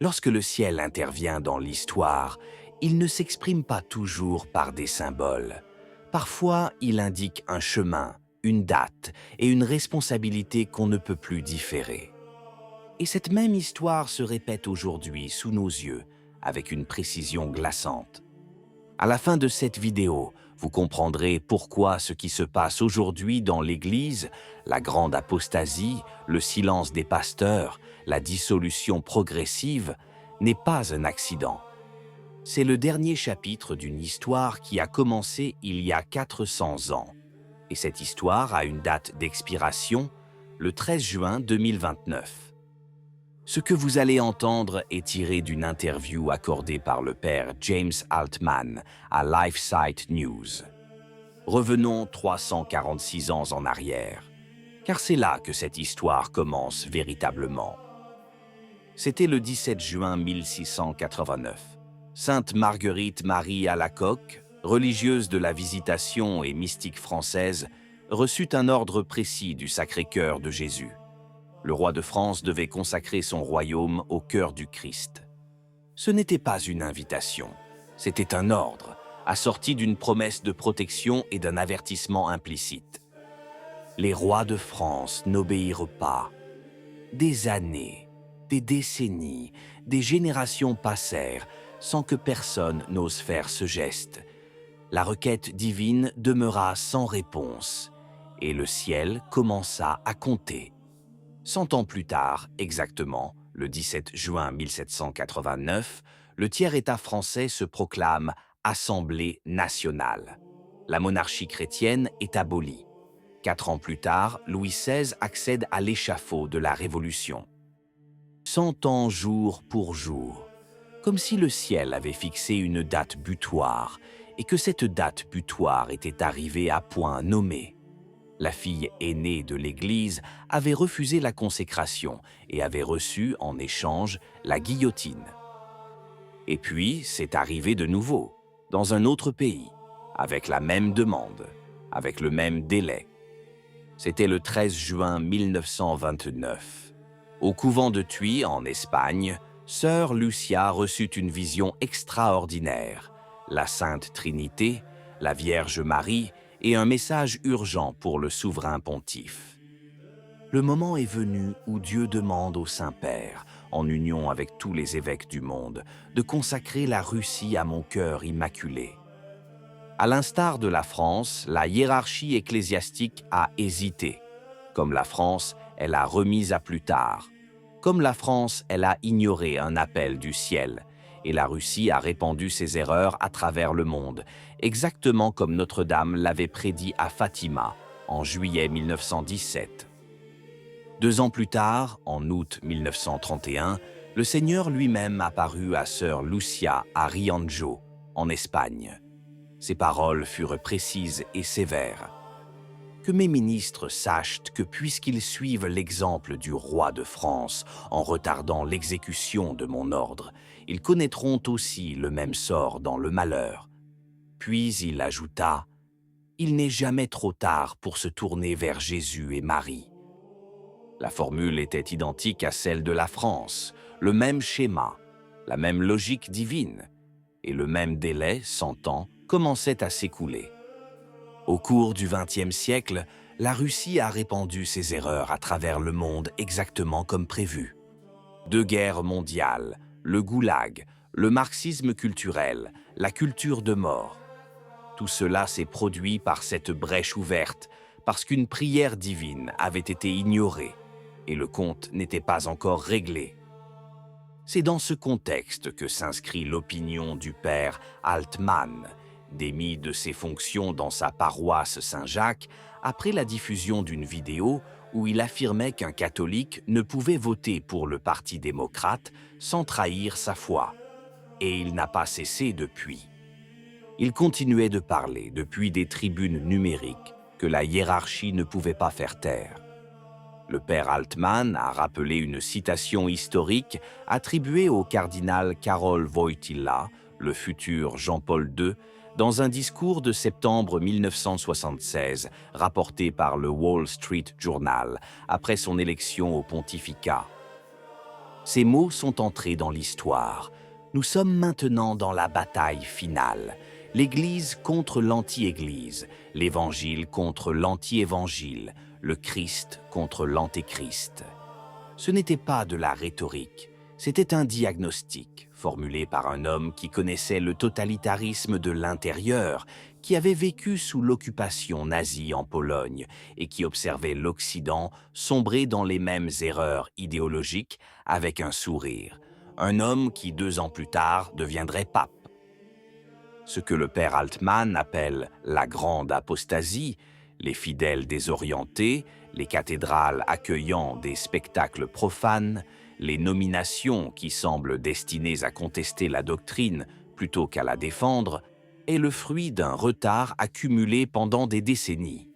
Lorsque le ciel intervient dans l'histoire, il ne s'exprime pas toujours par des symboles. Parfois, il indique un chemin, une date et une responsabilité qu'on ne peut plus différer. Et cette même histoire se répète aujourd'hui sous nos yeux, avec une précision glaçante. À la fin de cette vidéo, vous comprendrez pourquoi ce qui se passe aujourd'hui dans l'Église, la grande apostasie, le silence des pasteurs, la dissolution progressive, n'est pas un accident. C'est le dernier chapitre d'une histoire qui a commencé il y a 400 ans. Et cette histoire a une date d'expiration, le 13 juin 2029. Ce que vous allez entendre est tiré d'une interview accordée par le père James Altman à LifeSite News. Revenons 346 ans en arrière, car c'est là que cette histoire commence véritablement. C'était le 17 juin 1689. Sainte Marguerite Marie Alacoque, religieuse de la Visitation et mystique française, reçut un ordre précis du Sacré-Cœur de Jésus. Le roi de France devait consacrer son royaume au cœur du Christ. Ce n'était pas une invitation, c'était un ordre, assorti d'une promesse de protection et d'un avertissement implicite. Les rois de France n'obéirent pas. Des années, des décennies, des générations passèrent sans que personne n'ose faire ce geste. La requête divine demeura sans réponse, et le ciel commença à compter. 100 ans plus tard, exactement, le 17 juin 1789, le tiers-État français se proclame Assemblée nationale. La monarchie chrétienne est abolie. 4 ans plus tard, Louis XVI accède à l'échafaud de la Révolution. 100 ans jour pour jour, comme si le ciel avait fixé une date butoir et que cette date butoir était arrivée à point nommé. La fille aînée de l'Église avait refusé la consécration et avait reçu, en échange, la guillotine. Et puis, c'est arrivé de nouveau, dans un autre pays, avec la même demande, avec le même délai. C'était le 13 juin 1929. Au couvent de Tuy, en Espagne, sœur Lucia reçut une vision extraordinaire. La Sainte Trinité, la Vierge Marie et un message urgent pour le souverain pontife. Le moment est venu où Dieu demande au Saint-Père, en union avec tous les évêques du monde, de consacrer la Russie à mon cœur immaculé. À l'instar de la France, la hiérarchie ecclésiastique a hésité. Comme la France, elle a remis à plus tard. Comme la France, elle a ignoré un appel du ciel. Et la Russie a répandu ses erreurs à travers le monde, exactement comme Notre-Dame l'avait prédit à Fatima, en juillet 1917. 2 ans plus tard, en août 1931, le Seigneur lui-même apparut à sœur Lucia à Rianjo, en Espagne. Ses paroles furent précises et sévères. Que mes ministres sachent que puisqu'ils suivent l'exemple du roi de France en retardant l'exécution de mon ordre, ils connaîtront aussi le même sort dans le malheur. Puis il ajouta, « Il n'est jamais trop tard pour se tourner vers Jésus et Marie. » La formule était identique à celle de la France, le même schéma, la même logique divine, et le même délai, 100 ans, commençait à s'écouler. Au cours du XXe siècle, la Russie a répandu ses erreurs à travers le monde exactement comme prévu. 2 guerres mondiales, le goulag, le marxisme culturel, la culture de mort. Tout cela s'est produit par cette brèche ouverte, parce qu'une prière divine avait été ignorée, et le compte n'était pas encore réglé. C'est dans ce contexte que s'inscrit l'opinion du père Altman, démis de ses fonctions dans sa paroisse Saint-Jacques après la diffusion d'une vidéo où il affirmait qu'un catholique ne pouvait voter pour le Parti démocrate sans trahir sa foi. Et il n'a pas cessé depuis. Il continuait de parler depuis des tribunes numériques que la hiérarchie ne pouvait pas faire taire. Le père Altman a rappelé une citation historique attribuée au cardinal Karol Wojtyła, le futur Jean-Paul II, dans un discours de septembre 1976, rapporté par le Wall Street Journal après son élection au pontificat. « Ces mots sont entrés dans l'histoire. Nous sommes maintenant dans la bataille finale. L'Église contre l'anti-Église, l'Évangile contre l'anti-Évangile, le Christ contre l'Antéchrist. Ce n'était pas de la rhétorique, c'était un diagnostic formulé par un homme qui connaissait le totalitarisme de l'intérieur, qui avait vécu sous l'occupation nazie en Pologne et qui observait l'Occident sombrer dans les mêmes erreurs idéologiques avec un sourire. Un homme qui, 2 ans plus tard, deviendrait pape. Ce que le père Altman appelle la grande apostasie, les fidèles désorientés, les cathédrales accueillant des spectacles profanes, les nominations qui semblent destinées à contester la doctrine plutôt qu'à la défendre, est le fruit d'un retard accumulé pendant des décennies.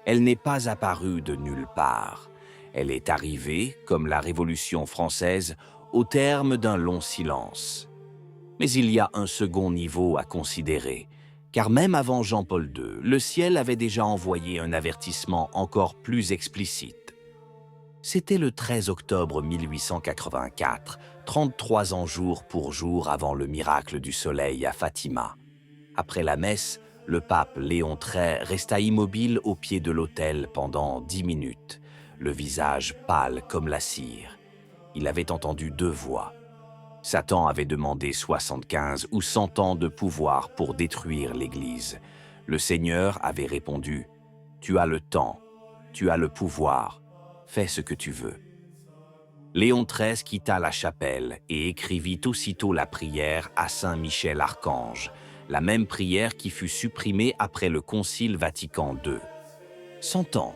Elle n'est pas apparue de nulle part. Elle est arrivée, comme la Révolution française, au terme d'un long silence. Mais il y a un second niveau à considérer, car même avant Jean-Paul II, le ciel avait déjà envoyé un avertissement encore plus explicite. C'était le 13 octobre 1884, 33 ans jour pour jour avant le miracle du soleil à Fatima. Après la messe, le pape Léon XIII resta immobile au pied de l'autel pendant 10 minutes, le visage pâle comme la cire. Il avait entendu 2 voix. Satan avait demandé 75 ou 100 ans de pouvoir pour détruire l'Église. Le Seigneur avait répondu « Tu as le temps, tu as le pouvoir, fais ce que tu veux ». Léon XIII quitta la chapelle et écrivit aussitôt la prière à Saint Michel Archange, la même prière qui fut supprimée après le Concile Vatican II. 100 ans,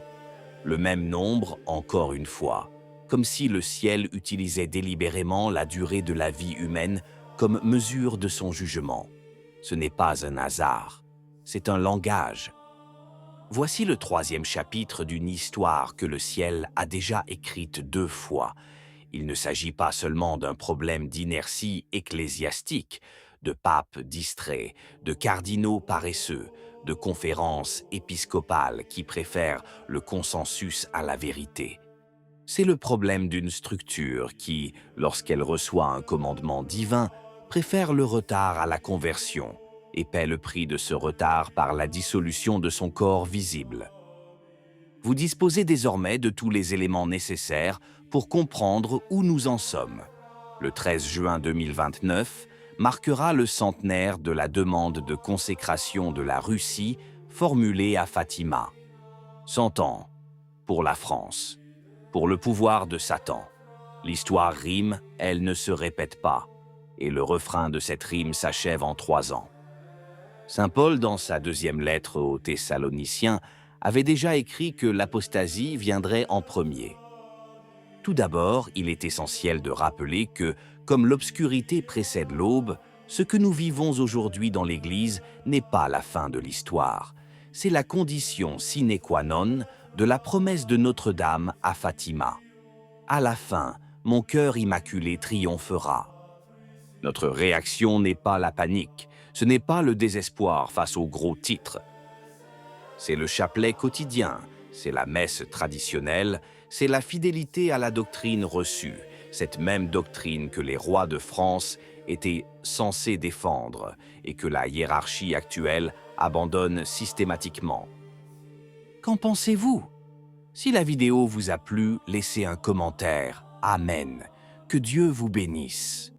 le même nombre encore une fois, comme si le ciel utilisait délibérément la durée de la vie humaine comme mesure de son jugement. Ce n'est pas un hasard, c'est un langage. Voici le 3e chapitre d'une histoire que le ciel a déjà écrite 2 fois. Il ne s'agit pas seulement d'un problème d'inertie ecclésiastique, de papes distraits, de cardinaux paresseux, de conférences épiscopales qui préfèrent le consensus à la vérité. C'est le problème d'une structure qui, lorsqu'elle reçoit un commandement divin, préfère le retard à la conversion et paie le prix de ce retard par la dissolution de son corps visible. Vous disposez désormais de tous les éléments nécessaires pour comprendre où nous en sommes. Le 13 juin 2029 marquera le centenaire de la demande de consécration de la Russie formulée à Fatima. 100 ans pour la France. Pour le pouvoir de Satan. L'histoire rime, elle ne se répète pas, et le refrain de cette rime s'achève en 3 ans. Saint Paul, dans sa 2e lettre aux Thessaloniciens, avait déjà écrit que l'apostasie viendrait en premier. Tout d'abord, il est essentiel de rappeler que, comme l'obscurité précède l'aube, ce que nous vivons aujourd'hui dans l'Église n'est pas la fin de l'histoire. C'est la condition sine qua non de la promesse de Notre-Dame à Fatima. À la fin, mon cœur immaculé triomphera. Notre réaction n'est pas la panique, ce n'est pas le désespoir face aux gros titres. C'est le chapelet quotidien, c'est la messe traditionnelle, c'est la fidélité à la doctrine reçue, cette même doctrine que les rois de France étaient censés défendre et que la hiérarchie actuelle abandonne systématiquement. Qu'en pensez-vous? Si la vidéo vous a plu, laissez un commentaire. Amen. Que Dieu vous bénisse.